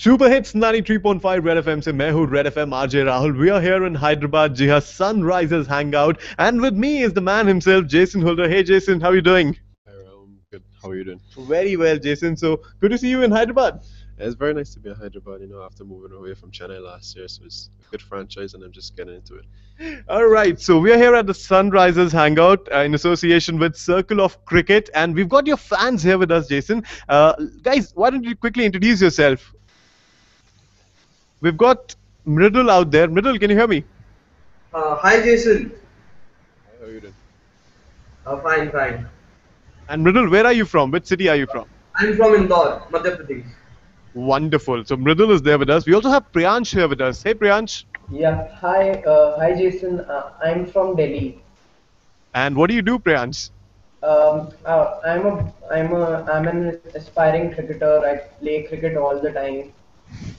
Super hits 93.5 red FM से मैं हूं red FM RJ Rahul we are here in Hyderabad जी हाँ Sunrisers hangout and with me is the man himself Jason Holder hey jason how are you doing Hi, good. How are you doing? very well jason so good to see you in hyderabad It's very nice to be in Hyderabad, after moving away from Chennai last year. So it's a good franchise, and I'm just getting into it. all right so we are here at the sunrisers hangout in association with circle of cricket and we've got your fans here with us jason guys why don't you quickly introduce yourself we've got mridul out there mridul can you hear me Hi Jason. Hi, how are you doing? Fine, fine. and mridul where are you from which city are you from I'm from Indore, Madhya Pradesh. Wonderful. So Mridul is there with us. We also have Priyansh here with us. Hey Priyansh. Yeah, hi Jason. I'm from Delhi. And what do you do, Priyansh? I'm an aspiring cricketer. I play cricket all the time,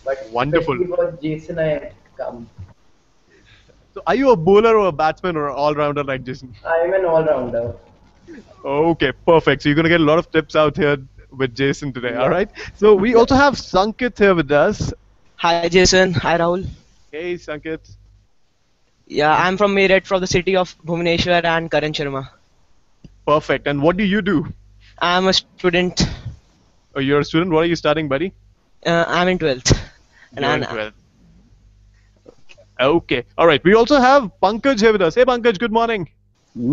but Wonderful. especially for Jason, I have come. So are you a bowler or a batsman or an all-rounder like Jason? I'm an all-rounder. Okay, perfect. So you're going to get a lot of tips out here with Jason today, all Yeah, right? So we yeah. also have Sankit here with us. Hi Jason, hi Rahul. Hey Sankit. Yeah, I'm from Meerut, from the city of Bhubaneswar and Karan Sharma. Perfect. And what do you do? I'm a student. Oh, you're a student. What are you studying, buddy? I'm in 12th. And You're in 12th. Okay. All right. We also have Pankaj here with us. Hey Pankaj, good morning.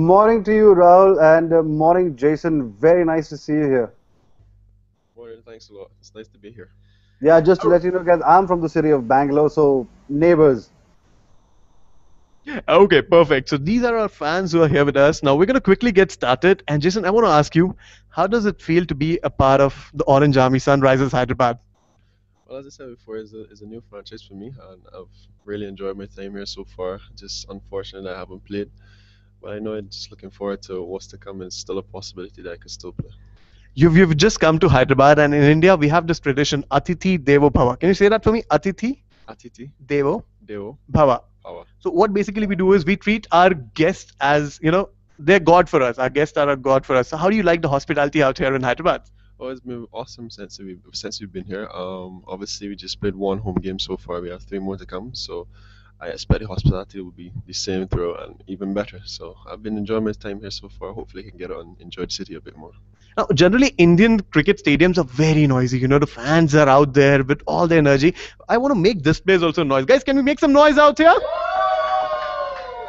Morning to you, Rahul, and morning, Jason. Very nice to see you here. Morning, thanks a lot. It's nice to be here. Yeah, just to let you know, guys, I'm from the city of Bangalore, so neighbors. Okay, perfect. So these are our fans who are here with us. Now we're going to quickly get started. And Jason, I want to ask you, how does it feel to be a part of the Orange Army Sunrisers Hyderabad? Well, as I said before, it's a new franchise for me, and I've really enjoyed my time here so far. Just unfortunate I haven't played, but I know I'm just looking forward to what's to come, and it's still a possibility that I could still play. You've just come to Hyderabad, and in India we have this tradition, Atithi Devo Bhava. Can you say that for me? Atithi Atiti, Devo Deo, Bhava. Power. So what basically we do is we treat our guests as, they're God for us. Our guests are a God for us. So how do you like the hospitality out here in Hyderabad? Oh, it's been awesome since we've been here. Obviously we just played one home game so far. We have three more to come, so I expect the hospitality will be the same throughout and even better. So I've been enjoying my time here so far. Hopefully, I can get out and enjoy the city a bit more. Now, generally, Indian cricket stadiums are very noisy. The fans are out there with all their energy. I want to make this place also noise. Guys, can we make some noise out here?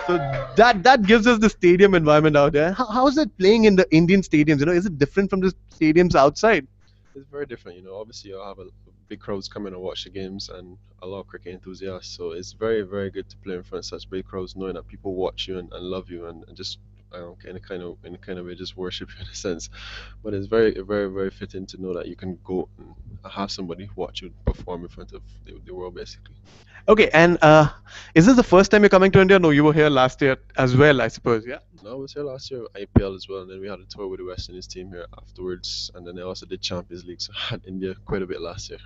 So that gives us the stadium environment out there. How is it playing in the Indian stadiums? Is it different from the stadiums outside? It's very different, Obviously, you'll have a big crowds coming and watch the games, and a lot of cricket enthusiasts. So it's very, very good to play in front of such big crowds, knowing that people watch you and love you, and just in a kind of way just worship you in a sense. But it's very, very, very fitting to know that you can go and have somebody watch you perform in front of the world, basically. Okay, and is this the first time you're coming to India? No, you were here last year as well, I suppose. Yeah. No, I was here last year, IPL as well, and then we had a tour with the West Indies team here afterwards, and then I also did Champions League, so I had India quite a bit last year.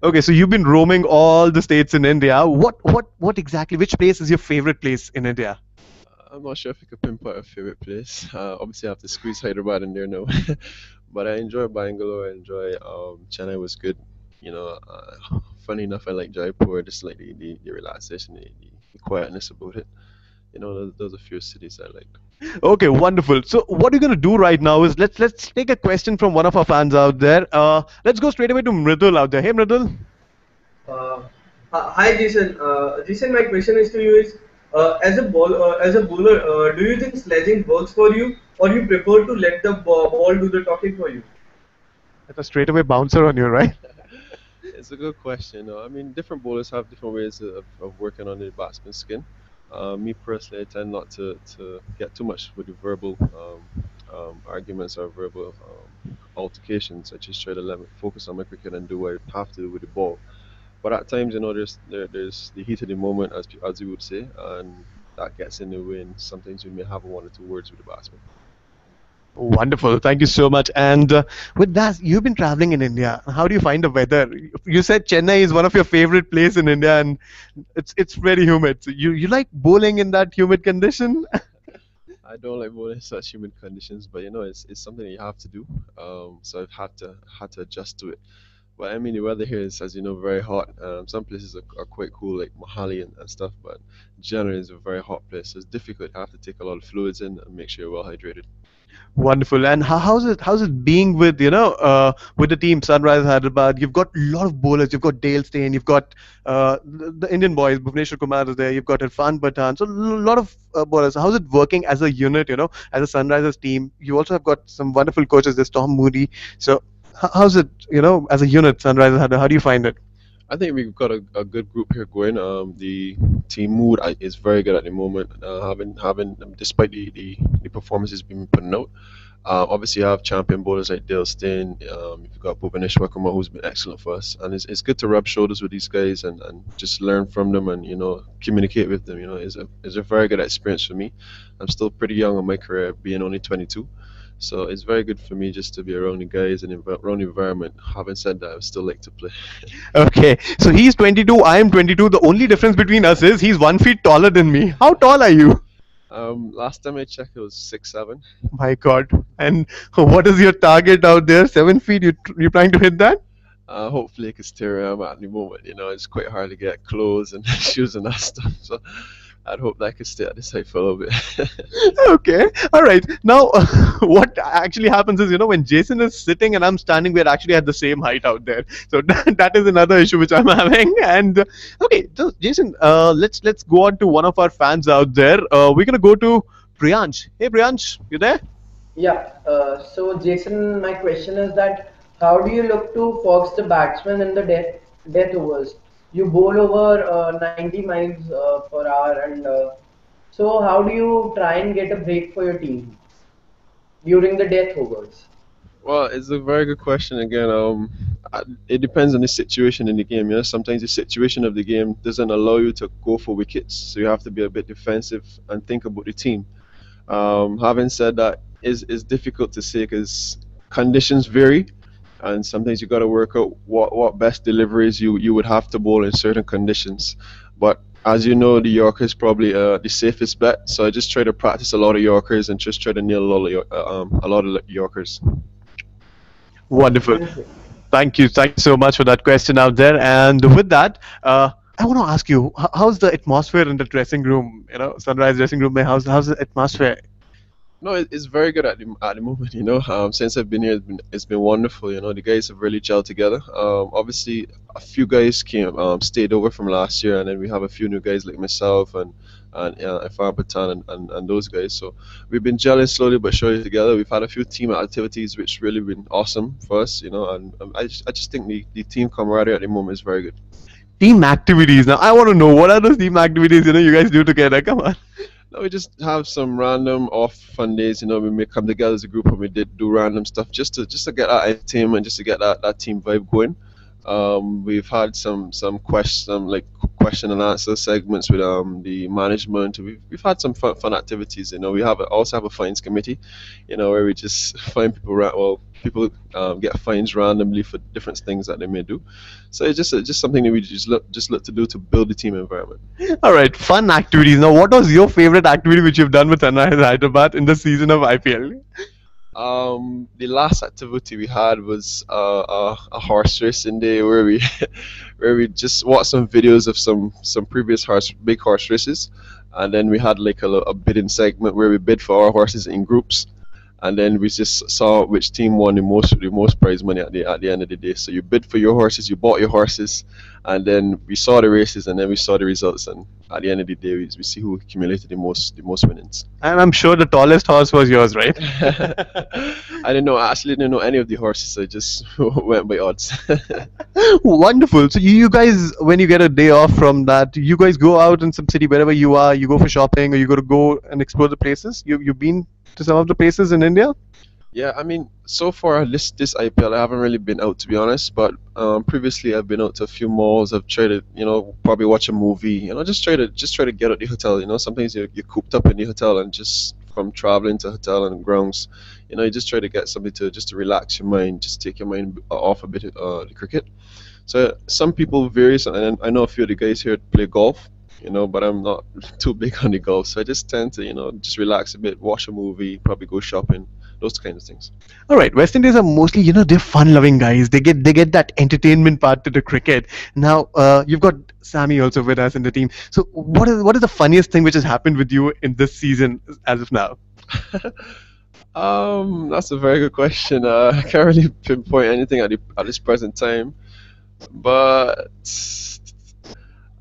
Okay, so you've been roaming all the states in India. What exactly? Which place is your favorite place in India? I'm not sure if I could pinpoint a favorite place. Obviously, I have to squeeze Hyderabad in there now, but I enjoy Bangalore. I enjoy Chennai was good. Funny enough, I like Jaipur. Just like the relaxation, the quietness about it. Those are few cities I like. Okay, wonderful. So what we're gonna do right now is let's take a question from one of our fans out there. Let's go straight away to Mridul out there. Hey Mridul. Uh, Hi Jason. Jason, my question is to you is, as a bowler, do you think sledging works for you, or you prefer to let the ball do the talking for you? That's a straight away bouncer on you, right? It's a good question. I mean, different bowlers have different ways of working on the batsman's skin. Me personally, I tend not to get too much with the verbal arguments or verbal altercations. I just try to focus on my cricket and do what I have to do with the ball. But at times, there's the heat of the moment, as you would say, and that gets in the way. And sometimes we may have one or two words with the batsman. Wonderful. Thank you so much. And with that, you've been traveling in India. How do you find the weather? You said Chennai is one of your favorite place in India, and it's very humid. So you like bowling in that humid condition? I don't like bowling in such humid conditions, but it's something that you have to do. So I've had to adjust to it. But I mean, the weather here is, as you know, very hot. Some places are quite cool, like Mohali and stuff, but generally it's a very hot place. So it's difficult. You have to take a lot of fluids in and make sure you're well hydrated. Wonderful. And how's it being with with the team Sunrise Hyderabad? You've got a lot of bowlers. You've got Dale Steyn. You've got the Indian boys. Bhuvneshwar Kumar is there. You've got Irfan Pathan. So a lot of bowlers. How's it working as a unit? As a Sunrisers team. You also have got some wonderful coaches. There's Tom Moody. So how's it? As a unit, Sunrisers Hyderabad. How do you find it? I think we've got a good group here going. The team mood is very good at the moment. Having despite the performances being putting out. Obviously, you have champion bowlers like Dale Steyn. You've got Bhuvaneshwar Kumar, who's been excellent for us, and it's good to rub shoulders with these guys and just learn from them and communicate with them. It's a very good experience for me. I'm still pretty young in my career, being only 22, so it's very good for me just to be around the guys and around the environment. Having said that, I would still like to play. Okay, so he's 22. I am 22. The only difference between us is he's 1 feet taller than me. How tall are you? Last time I checked, it was 6'7". My God. And what is your target out there? 7 feet? You trying to hit that? Hopefully, I can stay where I'm at the moment. It's quite hard to get clothes and shoes and that stuff. So I'd hope that I could stay at this height for a little bit. Okay. All right. Now, what actually happens is, when Jason is sitting and I'm standing, we're actually at the same height out there. So that is another issue which I'm having. And okay, so Jason, let's go on to one of our fans out there. We're gonna go to Priyansh. Hey, Priyansh, you there? Yeah. So Jason, my question is that how do you look to fox the batsman in the death overs? You bowl over 90 miles per hour, and so how do you try and get a break for your team during the death overs? Well, it's a very good question again. It depends on the situation in the game. Sometimes the situation of the game doesn't allow you to go for wickets, so you have to be a bit defensive and think about the team. Having said that, is difficult to say because conditions vary, and sometimes you got to work out what best deliveries you would have to bowl in certain conditions. But as you know, the Yorker is probably the safest bet. So I just try to practice a lot of Yorkers and just try to nail a lot of Yorkers. Wonderful. Thank you. Thank you. Thank you so much for that question out there. And with that, I want to ask you, how's the atmosphere in the dressing room? Sunrise dressing room. How's the atmosphere? No, it's very good at the moment. Since I've been here, it's been wonderful. The guys have really gelled together. Obviously, a few guys came stayed over from last year, and then we have a few new guys like myself and Irfan Pathan and those guys. So we've been gelling slowly but surely together. We've had a few team activities which really been awesome for us. And I just think the team camaraderie at the moment is very good. Team activities. Now, I want to know what are those team activities you guys do together? Come on. No, we just have some random off fun days. We may come together as a group and we did do random stuff just to get that entertainment, just to get that team vibe going. We've had some question and answer segments with the management. We've had some fun activities. We also have a fines committee, where we just fine people people get fines randomly for different things that they may do. So it's just something that we just look to do to build the team environment. All right, fun activities. Now, what was your favorite activity which you've done with Sunrise Hyderabad in the season of IPL? The last activity we had was a horse racing day where we where we just watched some videos of some previous big horse races, and then we had like a bidding segment where we bid for our horses in groups, and then we just saw which team won the most prize money at the end of the day. So you bid for your horses, you bought your horses, and then we saw the races, and then we saw the results, and at the end of the day, we see who accumulated the most winnings. And I'm sure the tallest horse was yours, right? I actually didn't know any of the horses, so I just went by odds. Wonderful. So you guys, when you get a day off from that, you guys go out in some city wherever you are. You go for shopping, or you go and explore the places. You've been to some of the places in India. Yeah, I mean, so far this IPL, I haven't really been out to be honest. But previously, I've been out to a few malls. I've tried to, probably watch a movie. Just try to get out the hotel. Sometimes you're cooped up in the hotel, and just from traveling to hotel and grounds, you just try to get something to relax your mind, just take your mind off a bit of the cricket. So some people varies, and I know a few of the guys here play golf. But I'm not too big on the golf, so I just tend to, just relax a bit, watch a movie, probably go shopping, those kinds of things. All right, West Indies are mostly, they're fun-loving guys. They get that entertainment part to the cricket. Now, you've got Sammy also with us in the team. So, what is the funniest thing which has happened with you in this season as of now? That's a very good question. I can't really pinpoint anything at this present time, but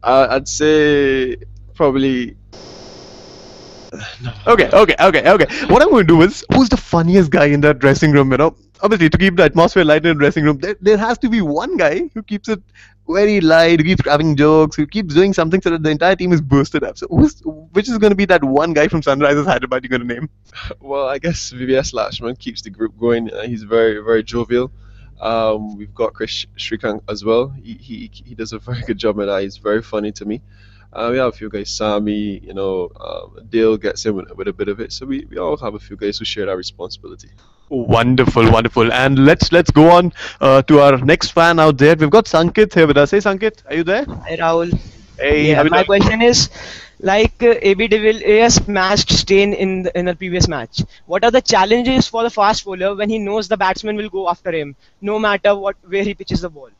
I'd say probably no. Okay. What I'm going to do is, who's the funniest guy in that dressing room? Obviously, to keep the atmosphere light in the dressing room, there has to be one guy who keeps it very light, who keeps having jokes, who keeps doing something so that the entire team is boosted up. So, which is going to be that one guy from Sunrisers Hyderabad you're going to name? Well, I guess VVS Lashman keeps the group going. He's very, very jovial. We've got Chris Shrikant as well. He does a very good job at that. He's very funny to me. We have a few guys, Sami, Dale gets in with a bit of it. So we all have a few guys who share that responsibility. Wonderful. And let's go on to our next fan out there. We've got Sankit here with us. Hey, Sankit, are you there? Hi, Rahul. Hey, Yeah, how you my doing? question is, like AB de Villiers smashed Stein in the previous match. What are the challenges for the fast bowler when he knows the batsman will go after him, no matter where he pitches the ball?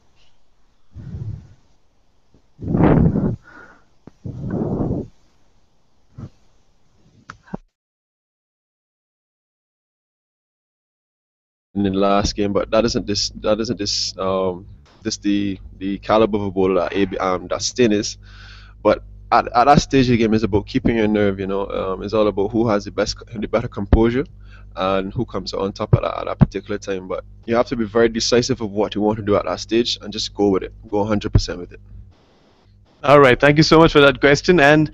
In the last game, but that isn't this the caliber of a bowler that that Stin is. But at that stage of the game, it's about keeping your nerve. It's all about who has the better composure, and who comes out on top at that particular time. But you have to be very decisive of what you want to do at that stage, and just go with it. Go 100% with it. All right, thank you so much for that question. And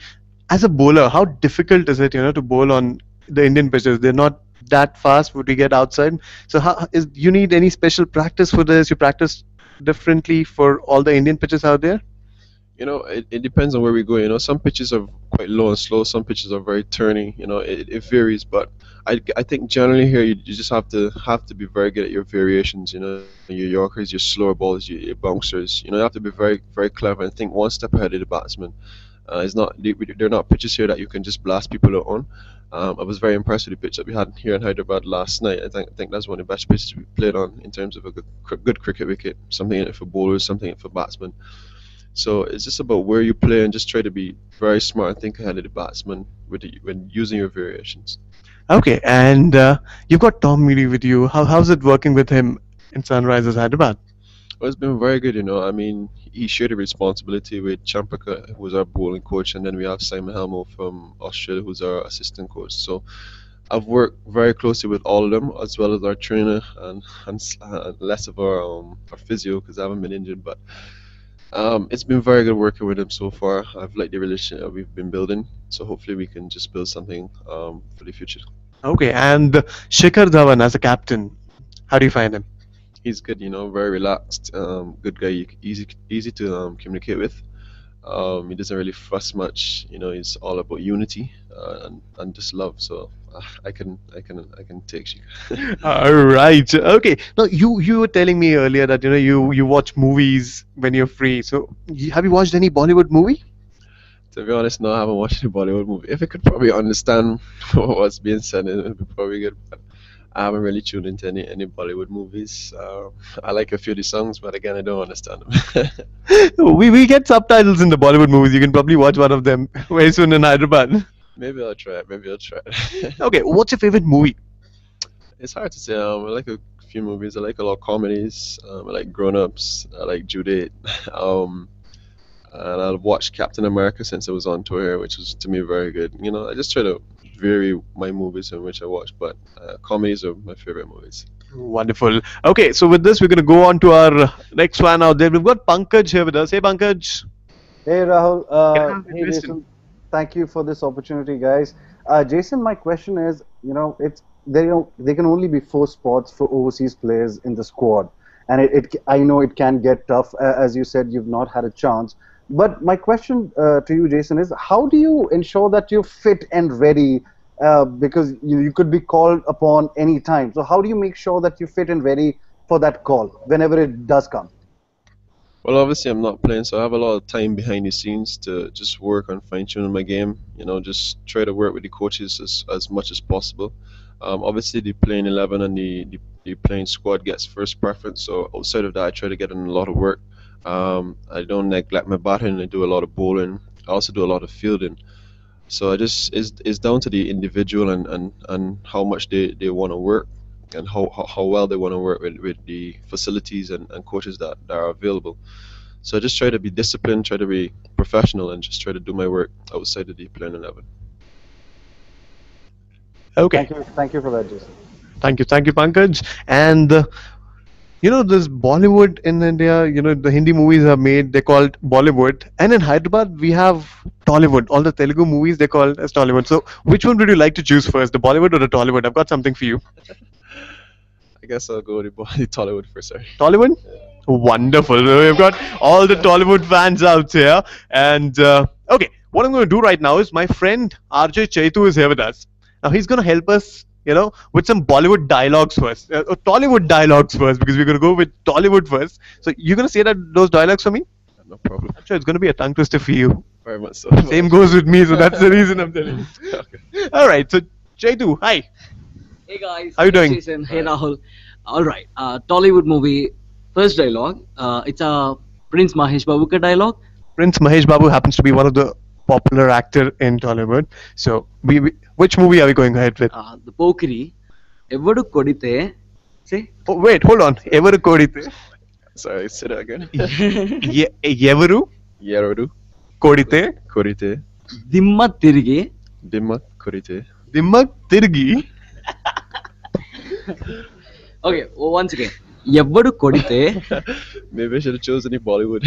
as a bowler, how difficult is it, to bowl on the Indian pitches? They're not that fast. Would we get outside? So, how is you need any special practice for this? You practice differently for all the Indian pitches out there? It depends on where we go. Some pitches are quite low and slow. Some pitches are very turny. It varies. But I think generally here you just have to be very good at your variations. Your Yorkers, your slower balls, your bouncers. You have to be very very clever and think one step ahead of the batsman. It's not they're not pitches here that you can just blast people out on. I was very impressed with the pitch that we had here in Hyderabad last night. I think that's one of the best pitches we played on in terms of a good cricket wicket. Something in it for bowlers, something in it for batsmen. So it's just about where you play and just try to be very smart and think ahead of the batsman when using your variations. Okay, and you've got Tom Mealy with you. How's it working with him in Sunrisers Hyderabad? Well, it's been very good. I mean, he shared the responsibility with Champaka, who's our bowling coach, and then we have Simon Helmo from Australia, who's our assistant coach. So I've worked very closely with all of them, as well as our trainer and less of our physio because I haven't been injured. But it's been very good working with him so far. I've liked the relationship that we've been building. So hopefully we can just build something for the future. Okay, and Shikhar Dhawan as a captain, how do you find him? He's good, very relaxed, good guy, easy to communicate with. He doesn't really fuss much. He's all about unity and just love. So I can take Shika. All right. Okay. Now you were telling me earlier that you watch movies when you're free. So have you watched any Bollywood movie? To be honest, no, I haven't watched a Bollywood movie. If I could probably understand what's being said, it would be probably good. But I haven't really tuned into any Bollywood movies. I like a few of the songs, but again, I don't understand them. We get subtitles in the Bollywood movies. You can probably watch one of them very soon in Hyderabad. Maybe I'll try it. Maybe I'll try it. Okay. What's your favorite movie? It's hard to say. I like a few movies. I like a lot of comedies. I like Grown Ups. I like Judith. And I've watched Captain America since I was on tour here, which was to me very good. I just try to vary my movies in which I watch, but comedies are my favorite movies. Wonderful. Okay, so with this, we're going to go on to our next fan out there. We've got Pankaj here with us. Hey, Pankaj. Hey Rahul, Can I have your hey question? Jason, thank you for this opportunity, guys. Jason, my question is, they can only be 4 spots for overseas players in the squad, and I know it can get tough. As you said, you've not had a chance. But my question to you, Jason, is how do you ensure that you're fit and ready? Because you could be called upon any time. So how do you make sure that you're fit and ready for that call whenever it does come? Well, obviously I'm not playing, so I have a lot of time behind the scenes to just work on fine tuning my game. Just try to work with the coaches as much as possible. Obviously, the playing 11 and the playing squad gets first preference. So outside of that, I try to get in a lot of work. I don't neglect my batting. I do a lot of bowling. I also do a lot of fielding. So I just it's down to the individual and how much they want to work and how well they want to work with the facilities and coaches that are available. So I just try to be disciplined, try to be professional, and just try to do my work outside of the playing 11. Okay. Thank you for that, Jason. Thank you, Pankaj. And this Bollywood in India, the Hindi movies are made, they're called Bollywood. And in Hyderabad, we have Tollywood. All the Telugu movies, they're called as Tollywood. So which one would you like to choose first, the Bollywood or the Tollywood? I've got something for you. I guess I'll go with the Tollywood first. Sorry. Tollywood? Wonderful. So we've got all the Tollywood fans out here. And okay, what I'm going to do right now is my friend RJ Chaitu is here with us. Now he's going to help us, with some Bollywood dialogues first, or Tollywood dialogues first, because we're going to go with Tollywood first. So you're going to say those dialogues for me? No problem. I'm sure it's going to be a tongue twister for you. Very much so. Same goes with me, so that's the reason I'm telling you. Okay. All right, so Chaitu, hi. Hey guys. How you doing? Jason. Hey Rahul. All right. Tollywood movie. First dialogue. It's a Prince Mahesh Babu ka dialogue. Prince Mahesh Babu happens to be one of the popular actor in Tollywood. So which movie are we going ahead with? The Pokiri. Evadu kodite. Say. Oh, wait, hold on. Evaru kodite. Sorry, say that again. Evaru Yerodu. kodite. Korite. Dimma tirigi. Dimma korite. Dimma tirgi. Okay. Once again. Evadu kodite. Maybe I should have chosen any Bollywood.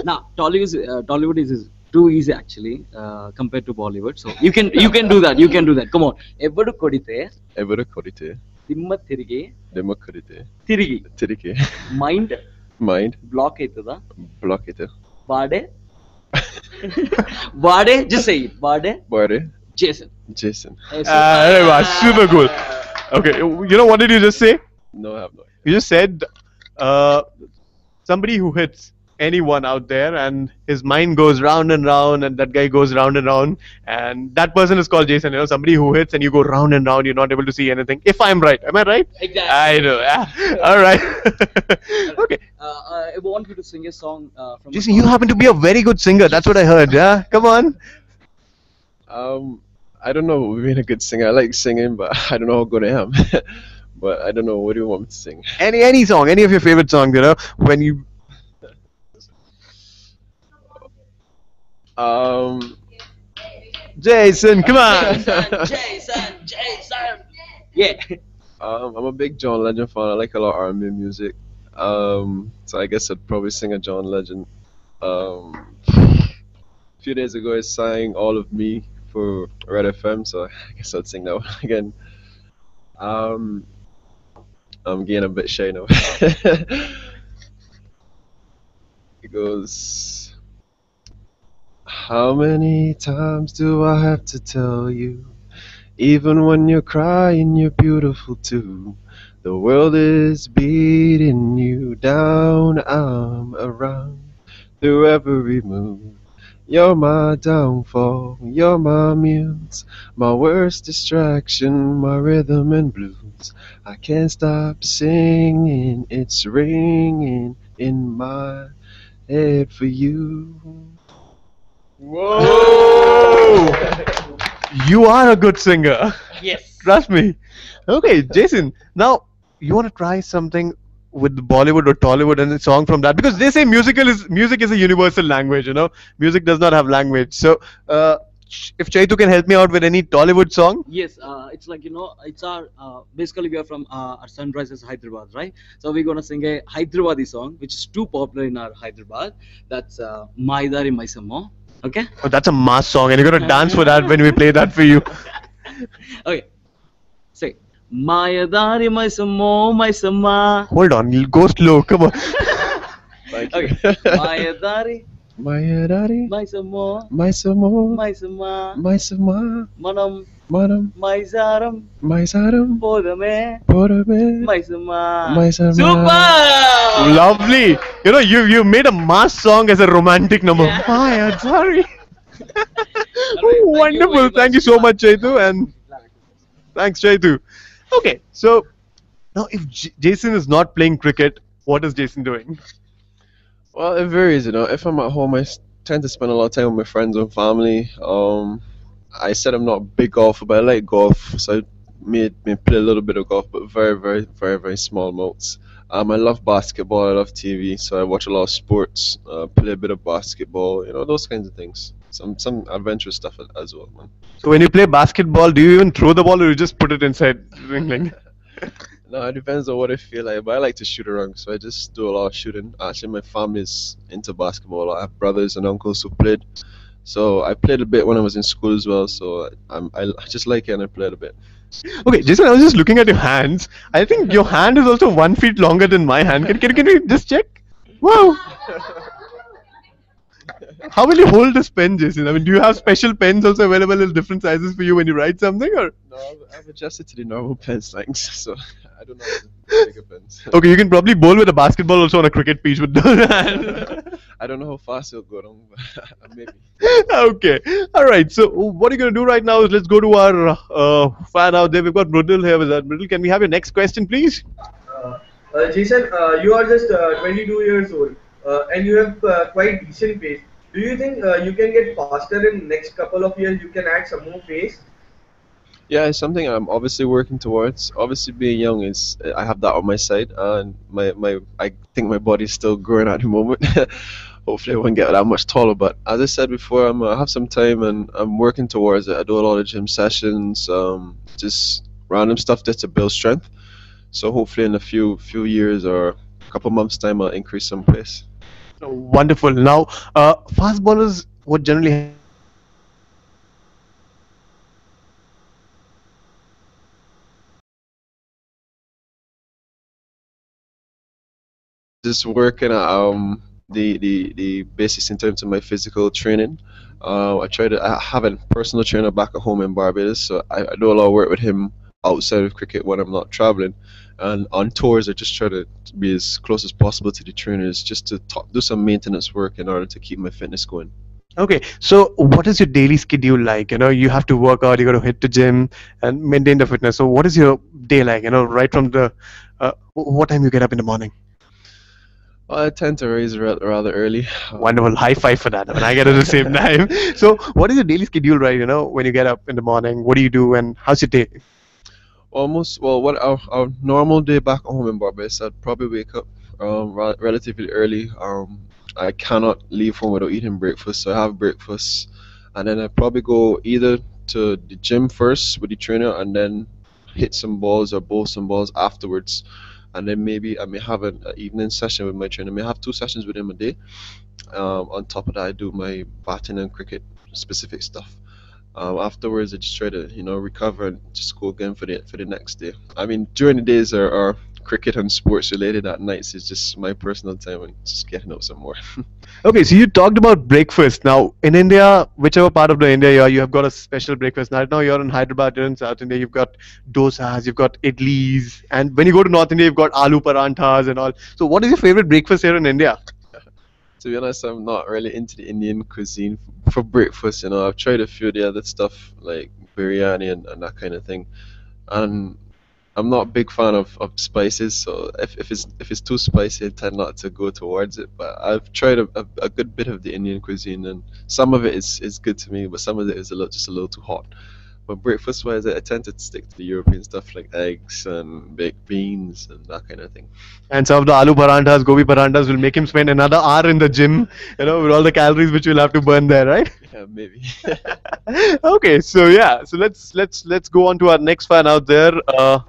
Now Tollywood is too easy actually compared to Bollywood. So you can do that. You can do that. Come on. Evadu kodite. Evadu korite. Dimma tirigi. Dimma korite. Tirigi. Tirike. Mind Mind. block aitada. Block it. Vade. Vade. Just say it. Vade. Bore. Jason. Jason. Super cool. Okay, what did you just say? No, I have no idea. You just said somebody who hits anyone out there and his mind goes round and round and that guy goes round and round and that person is called Jason. Somebody who hits and you go round and round, you're not able to see anything. If I'm right. Am I right? Exactly. I know. Yeah. All right. Okay. I want you to sing a song from. Jason, you happen to be a very good singer. That's what I heard. Yeah. Come on. I don't know being a good singer. I like singing, but I don't know how good I am. But I don't know. What do you want me to sing? Any song, any of your favorite songs, when you. Jason, come on. Jason. Yeah. I'm a big John Legend fan. I like a lot of R&B music. So I guess I'd probably sing a John Legend. A few days ago, I sang All of Me for Red FM, so I guess I'd sing that one again. I'm getting a bit shy now. It goes, how many times do I have to tell you, even when you're crying, you're beautiful too. The world is beating you down, I'm around through every move. You're my downfall, you're my muse, my worst distraction, my rhythm and blues. I can't stop singing, it's ringing in my head for you. Whoa! You are a good singer. Yes. Trust me. Okay, Jason. Now you want to try something with Bollywood or Tollywood and a song from that, because they say music is a universal language. Music does not have language. So if Chaitu can help me out with any Tollywood song. Yes, it's like it's our basically we are from our Sunrisers Hyderabad, right? So we're gonna sing a Hyderabadi song which is too popular in our Hyderabad. That's Maidari Maisamo. Okay. Oh, that's a mass song, and you're gonna dance for that when we play that for you. Okay. Say Mayadari Maisamo Maisama. Hold on, go slow. Come on. Thank you. Okay. Mayadari Mayadari Maisamo Maisamo Maisama Maisama Manam Manam Maisaram Maisaram Podame Porame Maisama. Maisama. Super! Lovely. You made a mass song as a romantic number. Maya, sorry. All right, thank you Wonderful. very Thank much. you so much, Chaitu, and thanks, Chaitu. Okay, so now if Jason is not playing cricket, what is Jason doing? Well, it varies, you know. If I'm at home, tend to spend a lot of time with my friends and family. I said I'm not a big golfer, but I like golf, so I may play a little bit of golf, but very, very, very, very small amounts. I love basketball. I love TV, so I watch a lot of sports. Play a bit of basketball, you know, those kinds of things. Some adventurous stuff as well, man. So when you play basketball, do you even throw the ball or you just put it inside the ring? No, it depends on what I feel like, but I like to shoot around, so I just do a lot of shooting. Actually, my family's into basketball. I have brothers and uncles who played, so I played a bit when I was in school as well. So I just like it and I played a bit. Okay, Jason, I was just looking at your hands. I think your hand is also 1 feet longer than my hand. Can we just check? Wow. How will you hold this pen, Jason? I mean, do you have special pens also available in different sizes for you when you write something, or? No, I've adjusted to the normal pen lengths, so I don't know the bigger pens. Okay, you can probably bowl with a basketball also on a cricket pitch with that. I don't know how fast it'll go down, but maybe. Okay, all right. So what are you gonna do right now is let's go to our fan out there. We've got Mridul here with us. Mridul, can we have your next question, please? Jason, you are just 22 years old and you have quite decent pace. Do you think you can get faster in next couple of years? You can add some more pace. Yeah, it's something I'm obviously working towards. Obviously, being young is I have that on my side, and my I think my body's still growing at the moment. Hopefully, I won't get that much taller. But as I said before, I have some time and I'm working towards it. I do a lot of gym sessions, just random stuff just to build strength. So hopefully, in a few years or a couple months time, I'll increase some pace. Wonderful. Now, fast bowlers would generally Just working at the basics in terms of my physical training. I have a personal trainer back at home in Barbados, so I do a lot of work with him outside of cricket when I'm not traveling. And on tours, I just try to be as close as possible to the trainers, just to do some maintenance work in order to keep my fitness going. Okay, so what is your daily schedule like? You know, you have to work out, you got to hit the gym and maintain the fitness. So what is your day like? You know, right from the what time you get up in the morning? Well, I tend to raise rather early. Wonderful, high five for that. I mean, I get it at the same time. So what is your daily schedule, right? You know, when you get up in the morning, what do you do and how's your day? What our normal day back home in Barbados, I'd probably wake up relatively early. I cannot leave home without eating breakfast, so I have breakfast, and then I probably go either to the gym first with the trainer, and then hit some balls or bowl some balls afterwards, and then maybe I may have an evening session with my trainer. I may have two sessions with him a day. On top of that, I do my batting and cricket specific stuff. Afterwards, I just try to recover and just go again for the next day. I mean, during the days are cricket and sports related. At nights is just my personal time and just getting out some more. Okay, so you talked about breakfast. Now, in India, whichever part of the India you are, you have got a special breakfast. Right now, you're in Hyderabad, you're in South India, you've got dosas, you've got idlis, and when you go to North India, you've got aloo paranthas and all. So, what is your favorite breakfast here in India? To be honest, I'm not really into the Indian cuisine for breakfast. I've tried a few of the other stuff like biryani and that kind of thing, and I'm not a big fan of spices. So if it's too spicy, I tend not to go towards it. But I've tried a good bit of the Indian cuisine, and some of it is good to me, but some of it is just a little too hot. But breakfast wise, I tend to stick to the European stuff like eggs and baked beans and that kind of thing. And some of the aloo paranthas, gobi paranthas will make him spend another hour in the gym, with all the calories which you'll have to burn there, right? Yeah, maybe. Okay, so yeah, so let's go on to our next fan out there.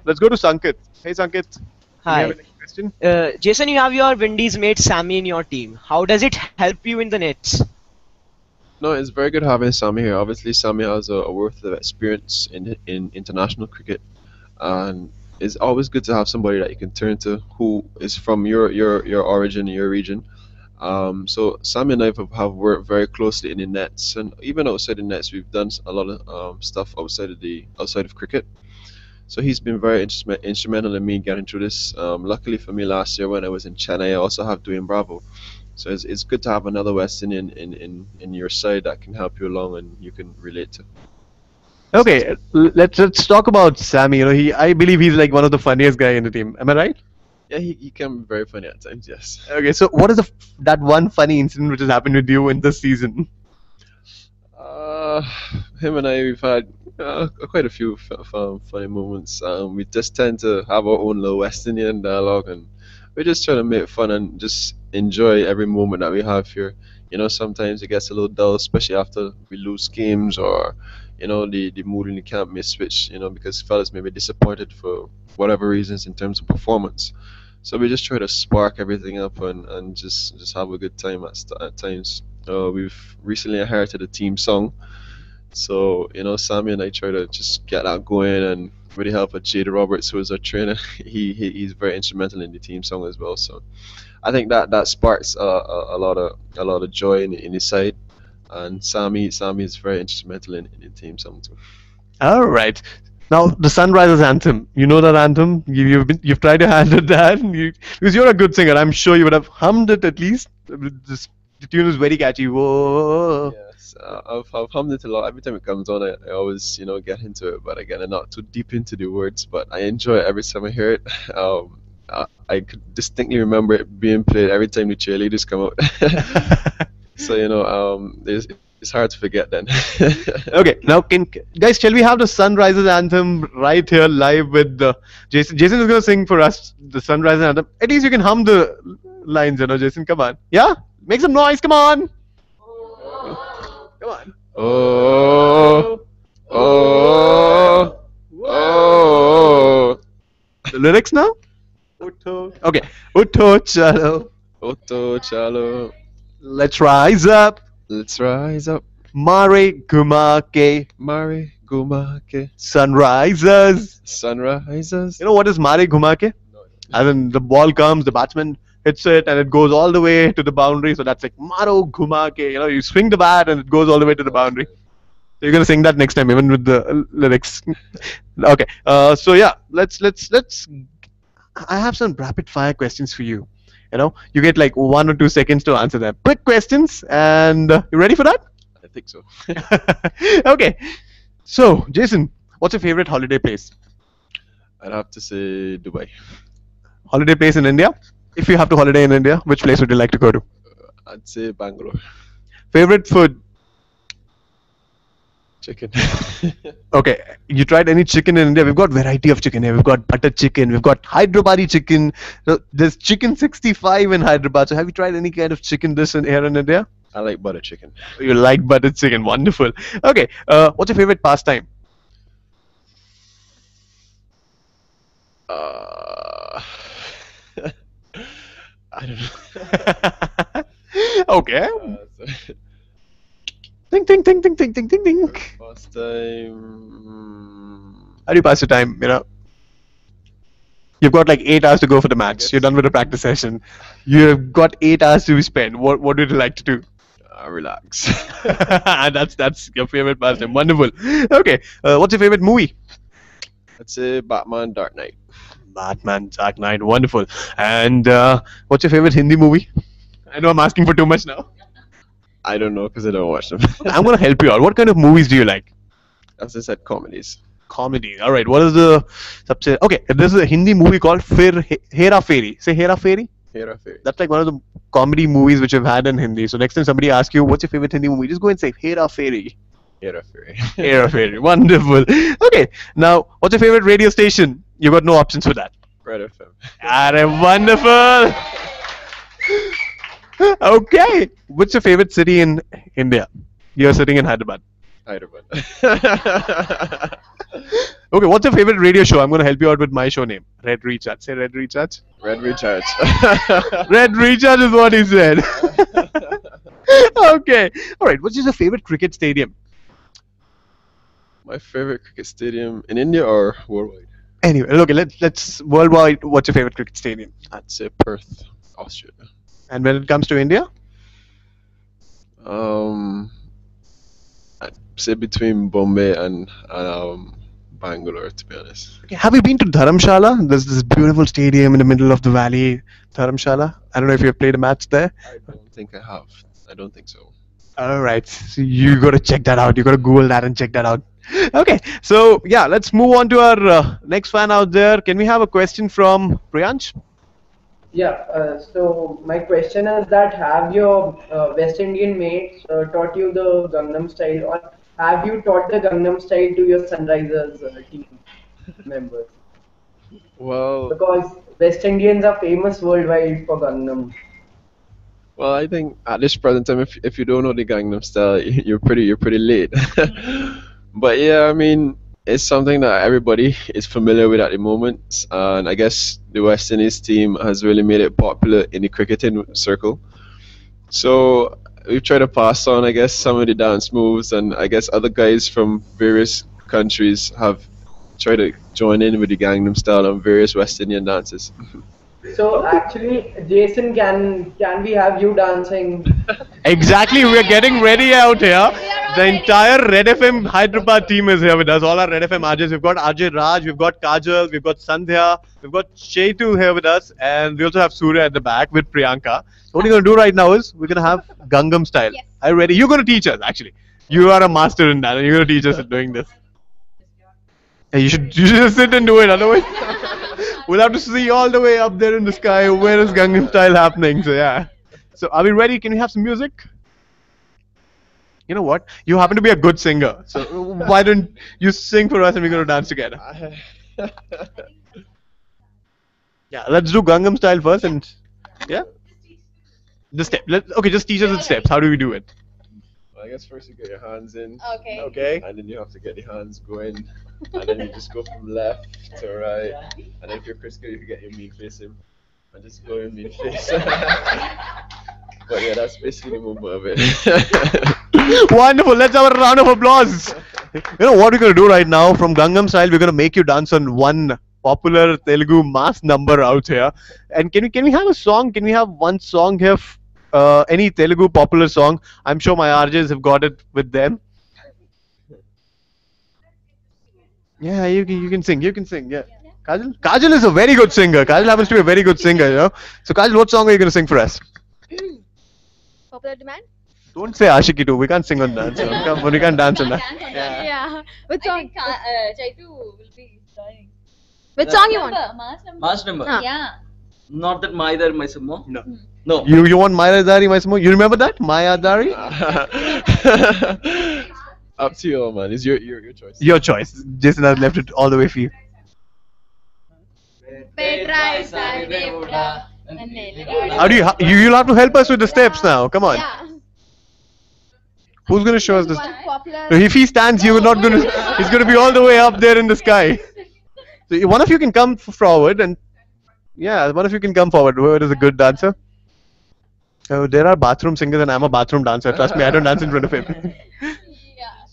Let's go to Sankit. Hey Sankit, do you have Hi. any question? Jason, you have your Windies mate Sammy in your team. How does it help you in the nets? No, it's very good having Sammy here. Obviously, Sammy has a wealth of experience in international cricket, and it's always good to have somebody that you can turn to who is from your origin, your region. So Sammy and I have worked very closely in the nets, and even outside the nets, we've done a lot of stuff outside of cricket. So he's been very instrumental in me getting through this. Luckily for me, last year when I was in Chennai, I also have doing Bravo. So it's good to have another West Indian in your side that can help you along and you can relate to. Okay, let's talk about Sammy. I believe he's like one of the funniest guy in the team. Am I right? Yeah, he can be very funny at times. Yes. Okay, so what is that one funny incident which has happened with you in this season? Uh, Him and I, we've had quite a few funny moments. We just tend to have our own little West Indian dialogue, and we just try to make fun and just enjoy every moment that we have here. Sometimes it gets a little dull, especially after we lose games or, the mood in the camp may switch, because fellas may be disappointed for whatever reasons in terms of performance. So we just try to spark everything up and just have a good time at times. We've recently inherited a team song, so Sammy and I try to just get that going, and with the help of Jada Roberts, who is our trainer, he's very instrumental in the team song as well. So I think that sparks a lot of joy in his side, and Sammy is very instrumental in the team song too. All right. Now the Sunrisers anthem. You know that anthem. You've tried your hand at that. Because you're a good singer. I'm sure you would have hummed it at least. The tune is very catchy. Whoa. Yes, I've hummed it a lot. Every time it comes on, I always get into it. But again, I'm not too deep into the words, but I enjoy it every time I hear it. I could distinctly remember it being played every time the cheerleaders come out. So it's hard to forget then. Okay, now guys, shall we have the Sunrisers anthem right here live with Jason? Jason is going to sing for us the Sunrisers anthem. At least you can hum the lines, Jason. Come on. Yeah? Make some noise. Come on. Come on. Oh, oh, oh. The lyrics now? Okay. Utto chalo. Otto Chalo. Let's rise up. Let's rise up. Mare Gumake. Mare Gumake. Sunrisers. Sunrisers. You know what is Mare Gumake? As in the ball comes, the batsman hits it, and it goes all the way to the boundary. So that's like Maro Gumake. You swing the bat and it goes all the way to the boundary. So you're gonna sing that next time, even with the lyrics. Okay. So yeah, let's. I have some rapid fire questions for you. You get like 1 or 2 seconds to answer them. Quick questions, and you ready for that? I think so. Okay. So, Jason, what's your favorite holiday place? I'd have to say Dubai. Holiday place in India? If you have to holiday in India, which place would you like to go to? I'd say Bangalore. Favorite food? Chicken. Okay, you tried any chicken in India? We've got variety of chicken here. We've got butter chicken. We've got Hyderabadi chicken. There's chicken 65 in Hyderabad. So have you tried any kind of chicken dish here in India? I like butter chicken. You like butter chicken. Wonderful. Okay, what's your favorite pastime? I don't know. Okay. So Ding, ding, ding, ding, ding, ding, ding, ding. First time. How do you pass your time? You've got like 8 hours to go for the match. You're done with the practice session. You've got 8 hours to spend. What would you like to do? Relax. That's your favorite pastime. Wonderful. Okay. What's your favorite movie? I'd say Batman Dark Knight. Batman Dark Knight. Wonderful. And what's your favorite Hindi movie? I know I'm asking for too much now. I don't know because I don't watch them. I'm gonna help you out. What kind of movies do you like? As I said, comedies. Comedy. All right. What is the subset? Okay, there's a Hindi movie called Hera Fairy. Say Hera Fairy. Hera Fairy. That's like one of the comedy movies which we've had in Hindi. So next time somebody asks you what's your favorite Hindi movie, just go and say Hera Fairy. Hera Fairy. Hera Fairy. Wonderful. Okay. Now, what's your favorite radio station? You got no options for that. Red FM. Wonderful. Okay. What's your favorite city in India? You're sitting in Hyderabad. Hyderabad. Okay, what's your favorite radio show? I'm going to help you out with my show name. Red Recharge. Say Red Recharge. Red Recharge. Red Recharge is what he said. Okay. All right. What's your favorite cricket stadium? My favorite cricket stadium in India or worldwide? Anyway, okay. Let's worldwide. What's your favorite cricket stadium? I'd say Perth, Australia. And when it comes to India? I'd say between Bombay and Bangalore, to be honest. Okay, have you been to Dharamshala? There's this beautiful stadium in the middle of the valley, Dharamshala. I don't know if you've played a match there. I don't think I have. I don't think so. All right, so you got to check that out. You got to Google that and check that out. Okay, so yeah, let's move on to our next fan out there. Can we have a question from Priyansh? Yeah, so my question is that have your West Indian mates taught you the Gangnam style, or have you taught the Gangnam style to your Sunrisers team members? Well, Because West Indians are famous worldwide for Gangnam. well, I think at this present time, if you don't know the Gangnam Style, you're pretty late. But yeah, I mean, it's something that everybody is familiar with at the moment, and I guess the West Indies team has really made it popular in the cricketing circle. So we've tried to pass on, I guess, some of the dance moves, and I guess other guys from various countries have tried to join in with the Gangnam Style on various West Indian dances. So actually, Jason, can we have you dancing? Exactly, we're getting ready out here. The entire Red FM Hyderabad team is here with us. All our Red FM RJs. We've got RJ Raj, we've got Kajal, we've got Sandhya, we've got Chetu here with us, and we also have Surya at the back with Priyanka. So what we're going to do right now is we're going to have Gangnam style. Are you ready? You're going to teach us, actually. You are a master in that, and you're going to teach us in doing this. Hey, you should just sit and do it, otherwise we'll have to see all the way up there in the sky where is Gangnam style happening. So yeah. So are we ready? Can we have some music? You know what? You happen to be a good singer. So why don't you sing for us and we're going to dance together? Yeah, let's do Gangnam style first and yeah. The step. Okay, just teach us the steps. How do we do it? Well, I guess first you get your hands in, Okay. Okay. and then you have to get the hands going, and then you just go from left to right, and then if you're Chris Gill, you can get your mean face in, and just go your mean face. But yeah, that's basically the movement of it. Wonderful. Let's have a round of applause. You know what we're going to do right now? From Gangnam style, we're going to make you dance on one popular Telugu mass number out here. And can we have a song? Can we have one song here? Any Telugu popular song? I'm sure my RJs have got it with them. Yeah, you can sing. You can sing. Yeah. Kajal is a very good singer. Kajal happens to be a very good singer. You know. So Kajal, what song are you going to sing for us? Popular demand? Don't say Ashiki too. We can't sing on that. So we can't dance on that. Yeah. Which I song? think Chaitu will be joining. Which song you want? Mass number. Mass number. Ah. Yeah. Not that Maidar Maisamo. No. No. You want Maya Dari, my Smo? You remember that? Maya Dari? Up to you, man. It's your choice. Your choice. Jason has left it all the way for you. How do you'll have to help us with the steps now. Come on. Yeah. Who's gonna show us this? One popular. No, if he stands, you're not gonna. He's gonna be all the way up there in the sky. So one of you can come forward and yeah, one of you can come forward. Whoever is a good dancer. Oh, there are bathroom singers and I'm a bathroom dancer. Trust me, I don't dance in front of him. Yeah.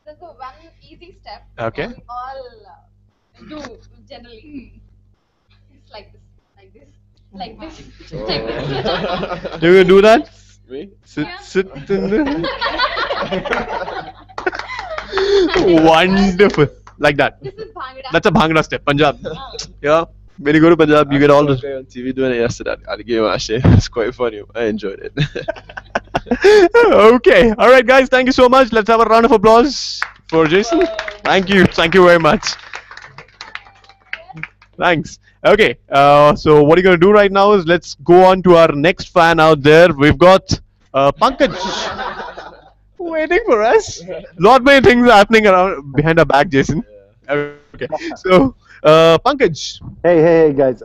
There's a one easy step. Okay. We all do generally. It's like this, like this, like this, like this. You gonna do that? Me? Sit in the... Wonderful. Like that. This is Bhangra. That's a Bhangra step. Punjab. Yeah. When you go to Punjab, you get all I the... was on TV doing it yesterday at the game, actually. It's quite funny. I enjoyed it. Okay. All right, guys. Thank you so much. Let's have a round of applause for Jason. Thank you. Thank you very much. Thanks. Okay. So what you're going to do right now is let's go on to our next fan out there. We've got Pankaj waiting for us. Lot many things are happening around behind our back, Jason. Okay. So, Pankaj. Hey, guys.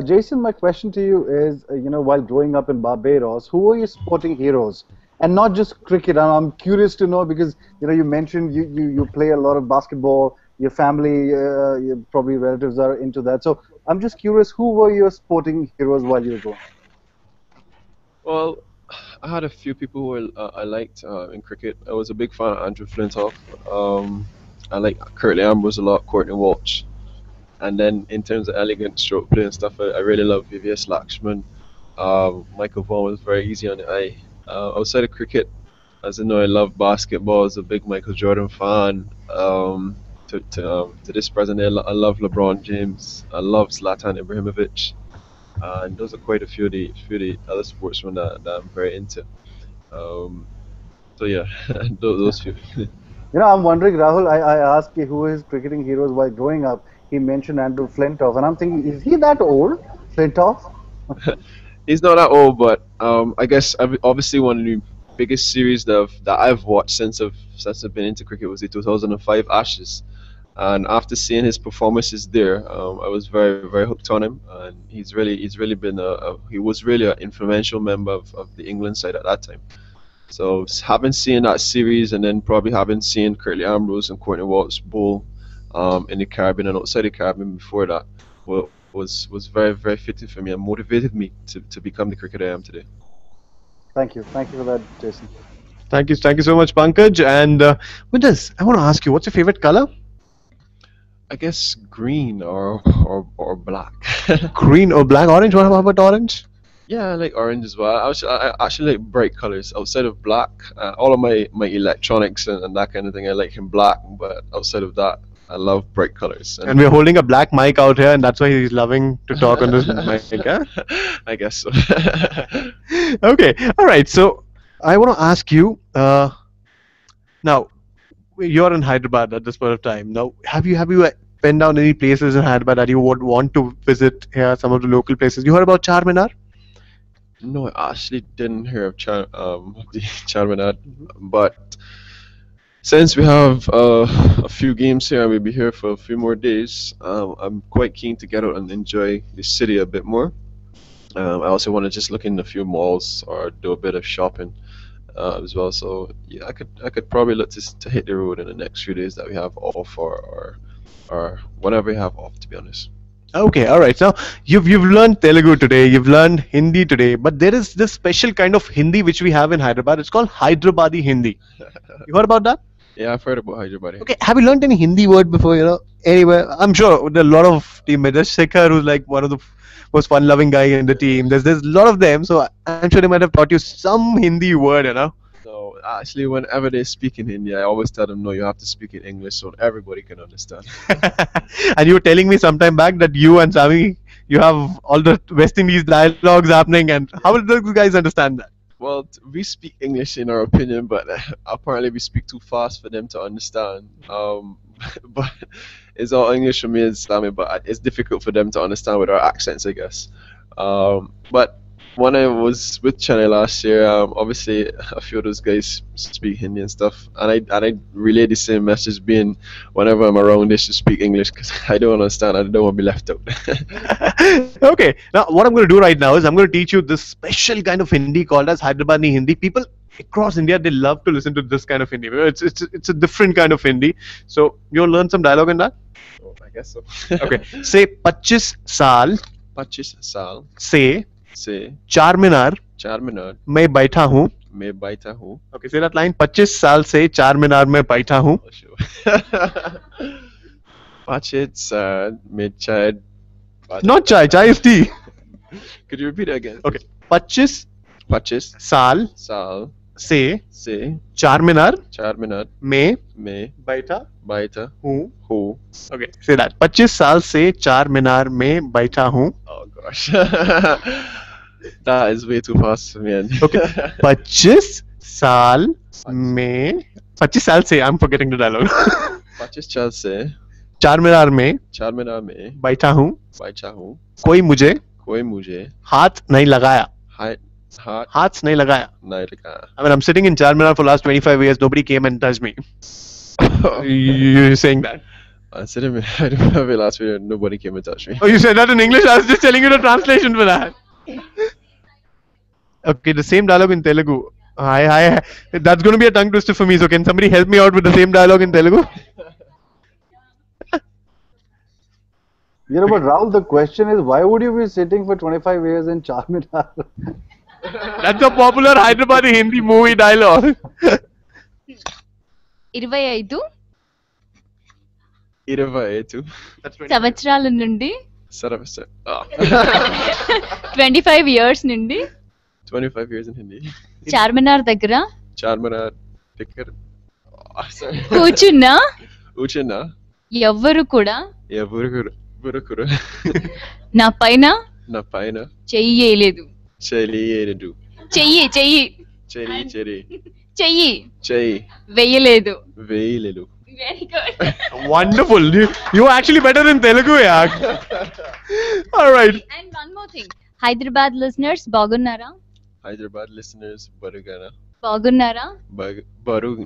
Jason, my question to you is, while growing up in Barbados, who are your sporting heroes? And not just cricket. I'm curious to know because, you mentioned you play a lot of basketball. Your family, your probably relatives are into that. So I'm just curious, who were your sporting heroes while you were growing up? Well, I had a few people who I liked in cricket. I was a big fan of Andrew Flintoff. I like Curtly Ambrose a lot, Courtney Walsh. And then in terms of elegant stroke play and stuff, I really love VVS Lakshman. Michael Vaughan was very easy on the eye. Outside of cricket, As you know, I love basketball. I was a big Michael Jordan fan. To this present day, I love LeBron James. I love Zlatan Ibrahimovic. And those are quite a few of the other sportsmen that I'm very into. Um, so yeah, those few. You know, I'm wondering, Rahul, I asked you who his cricketing heroes while growing up. He mentioned Andrew Flintoff, and I'm thinking, is he that old, Flintoff? He's not that old, but I guess obviously one of the biggest series that I've watched since I've been into cricket was the 2005 Ashes. And after seeing his performances there, I was very hooked on him, and he's really been he was really an influential member of the England side at that time. So having seen that series, and then probably having seen Curtly Ambrose and Courtney Walsh bowl in the Caribbean and outside the Caribbean before that, was very fitting for me and motivated me to become the cricketer I am today. Thank you for that, Jason. Thank you so much, Pankaj. And with this, I want to ask you, what's your favorite color? I guess green or black. Green or black? Orange? What about orange? Yeah, I like orange as well. I actually like bright colors outside of black. All of my electronics and that kind of thing I like in black, but outside of that, I love bright colors. And we're holding a black mic out here, and that's why he's loving to talk on this mic. Huh? I guess so. Okay, all right. So I want to ask you. Now, you're in Hyderabad at this point of time. Now, have you penned down any places in Hyderabad that you would want to visit here? Some of the local places. You heard about Charminar? No, I actually didn't hear of the Charminar, but since we have a few games here and we'll be here for a few more days, I'm quite keen to get out and enjoy the city a bit more. I also want to just look in a few malls or do a bit of shopping as well. So yeah, I could probably look to hit the road in the next few days that we have off, or whenever we have off, to be honest. Okay, all right. Now you've learned Telugu today, you've learned Hindi today, but there is this special kind of Hindi which we have in Hyderabad. It's called Hyderabadi Hindi. You heard about that? Yeah, I've heard about Hyderabad. Okay, have you learned any Hindi word before? Anyway, I'm sure there are a lot of teammates. There's Shekhar, who's like one of the most fun-loving guy in the team. There's a lot of them, so I'm sure they might have taught you some Hindi word. So actually, whenever they speak in Hindi, I always tell them, no, you have to speak in English so everybody can understand. And you were telling me sometime back that you and Sami, you have all the West Indies dialogues happening, and how will those guys understand that? Well, we speak English in our opinion, but apparently we speak too fast for them to understand. But it's all English for me and Sami, but it's difficult for them to understand with our accents, I guess. But when I was with Chennai last year, obviously a few of those guys speak Hindi and stuff, and I relay the same message. Being whenever I'm around, they should speak English because I don't understand. I don't want to be left out. Okay, now what I'm going to do right now is I'm going to teach you this special kind of Hindi called as Hyderabadi Hindi. People across India, they love to listen to this kind of Hindi. It's a different kind of Hindi. So you'll learn some dialogue in that. Oh, I guess so. Okay, say 25 साल 25 साल से से चारमीनार चारमीनार मैं बैठा हूँ. में बैठा हूँ. Okay, say that line. 25 साल से चारमीनार में बैठा हूँ. Oh, sure. 25 साल में चाय. Not chai. Chai is tea. Could you repeat it again? Okay. 25 25 साल साल से से चारमीनार चारमीनार में में बैठा बैठा हूँ. हूँ. Okay, say that. 25 साल से चारमीनार में बैठा हूँ. Oh gosh. That is way too fast for me. Okay. 25 साल में 25 साल से I'm forgetting the dialogue. 25 साल से चारमीनार में बैठा हूँ. कोई मुझे हाथ नहीं लगाया. हाथ नहीं लगाया. I mean, I'm sitting in Charminar for the last 25 years. Nobody came and touched me. You're saying that? I said in my last video, nobody came and touched me. Oh, you said that in English? I was just telling you the translation for that. Okay, the same dialogue in Telugu. That's going to be a tongue twister for me. So can somebody help me out with the same dialogue in Telugu? But Rahul, the question is, why would you be sitting for 25 years in Charminar? That's a popular Hyderabadi Hindi movie dialogue. 25 సంవత్సరాల నుండి 25 years నుండి 25 years in Hindi. Charminar దగ్గర Charmarad, Ticker. Oh, sorry. కూర్చున్నా Uchina. ఎవ్వరు కూడా Yeah, Burukuru. నా పైన Na paina. చెయ్యలేదు. Cheli Yedu. చెయ్యి చెయ్యి Cheri. చెయ్యి Chey. వెయ్యలేదు. Veilelu. Very good. Wonderful. You actually better in Telugu, yeah. All right. And one more thing. Hyderabad listeners బాగున్నారా? Hyderabad listeners, Barugana. బాగున్నారా? Barun.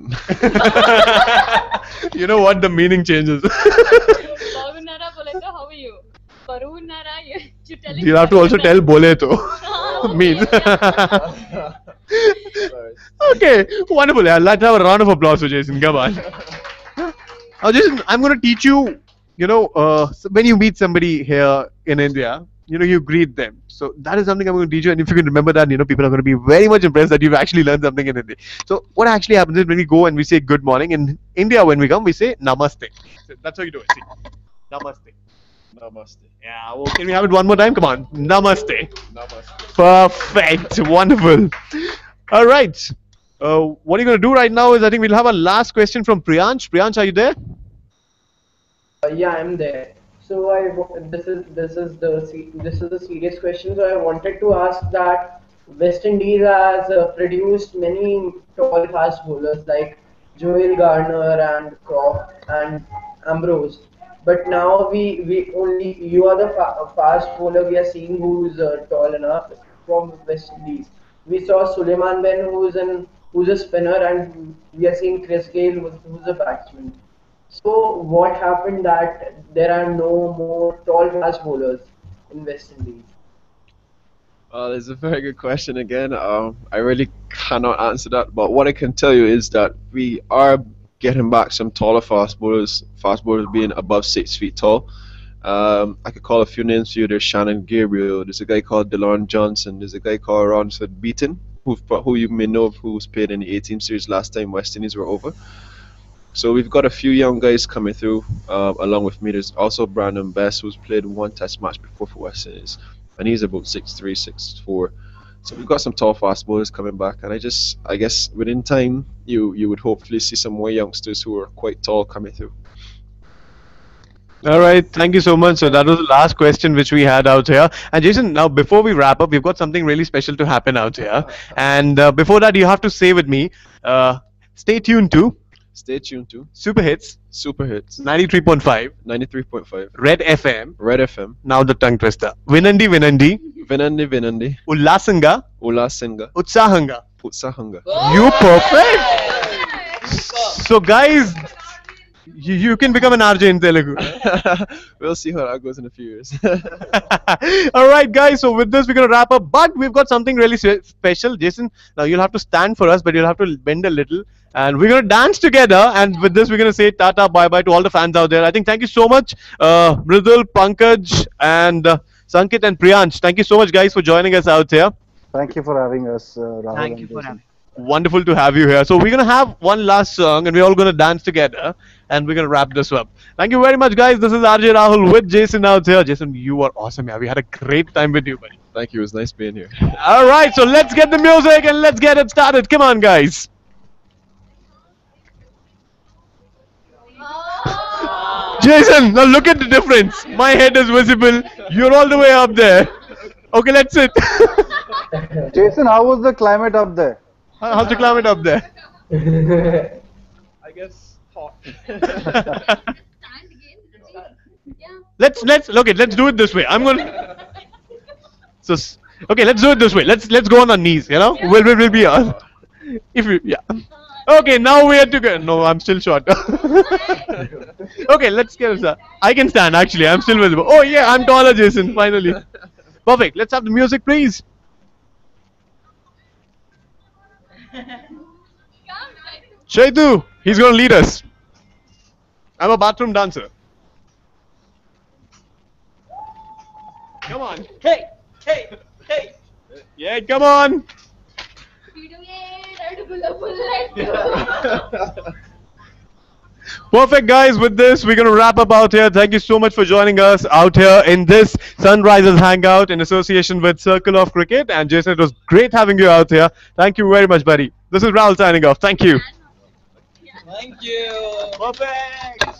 You know what? The meaning changes. బాగున్నారా బోలేతో how are you? బరువున్నారా? You tell You'll have to also tell boleto. Means. Okay, wonderful. Yeah, let's have a round of applause for Jason. Come on. Now, Jason, I'm going to teach you. You know, when you meet somebody here in India, you know, you greet them. So that is something I'm going to teach you. And if you can remember that, you know, people are going to be very much impressed that you've actually learned something in Hindi. So what actually happens is when we go and we say good morning in India, when we come, we say namaste. So that's how you do it. See, namaste. Namaste. Yeah. Well, can we have it one more time? Come on, namaste. Namaste. Perfect. Wonderful. All right. What are you going to do right now is I think we'll have a last question from Priyansh. Priyansh, are you there? Yeah, I'm there. So this is the serious question. So I wanted to ask that West Indies has produced many tall fast bowlers like Joel Garner and Croft and Ambrose. But now we only you are the fast bowler we are seeing who's tall enough from West Indies. We saw Suleiman Ben who's a spinner, and we are seeing Chris Gayle who's a batsman. So what happened that there are no more tall fast bowlers in West Indies? That's a very good question again. I really cannot answer that, but what I can tell you is that we are getting back some taller fast bowlers being above 6 feet tall. I could call a few names for you. There's Shannon Gabriel, there's a guy called DeLon Johnson, there's a guy called Ronsford Beaton, who you may know of, who's played in the 18 series last time West Indies were over. So we've got a few young guys coming through along with me. There's also Brandon Best, who's played one test match before for West Indies, and he's about 6'3", 6'4". So we've got some tall fast bowlers coming back, and I guess within time you would hopefully see some more youngsters who are quite tall coming through. All right, thank you so much. So that was the last question which we had out here. And Jason, now before we wrap up, we've got something really special to happen out here. And before that, you have to say with me, stay tuned to Stay tuned to Super Hits Super Hits 93.5 93.5 Red FM. Red FM. Now the tongue twister. Vinandi Vinandi Ullasanga Ulasinga Utsahanga. Utsahanga. You perfect. So guys, you can become an RJ in Telugu. We'll see how that goes in a few years. All right, guys. So with this, we're gonna wrap up. But we've got something really special, Jason. Now you'll have to stand for us, but you'll have to bend a little, and we're gonna dance together. And with this, we're gonna say tata, bye bye to all the fans out there. I think thank you so much, Mridul, Pankaj, and Sankit and Priyansh. Thank you so much, guys, for joining us out here. Thank you for having us, Rahul. Thank and you for Jason. having. Wonderful to have you here. So we're gonna have one last song, and we're all gonna dance together, and we're gonna wrap this up. Thank you very much, guys. This is RJ Rahul with Jason out here. Jason, you are awesome. Yeah, we had a great time with you, buddy. Thank you. It was nice being here. All right, so let's get the music and let's get it started. Come on, guys. Jason, now look at the difference. My head is visible. You're all the way up there. Okay, let's sit. Jason, how was the climate up there? How's the climate up there? I guess hot. Stand again. Yeah. Let's do it this way. I'm gonna. Okay, let's do it this way. Let's go on our knees. You know, we'll be on. If you Okay, now we have to go. No, I'm still short. Okay, let's get it. I can stand actually. I'm still visible. Oh yeah, I'm taller, Jason. Finally. Perfect. Let's have the music, please. Chaitu, he's gonna lead us. I'm a bathroom dancer. Come on. Hey. Yeah, come on. Perfect, guys. With this, we're going to wrap up out here. Thank you so much for joining us out here in this Sunrisers Hangout in association with Circle of Cricket. And Jason, it was great having you out here. Thank you very much, buddy. This is Rahul signing off. Thank you. Thank you. Perfect.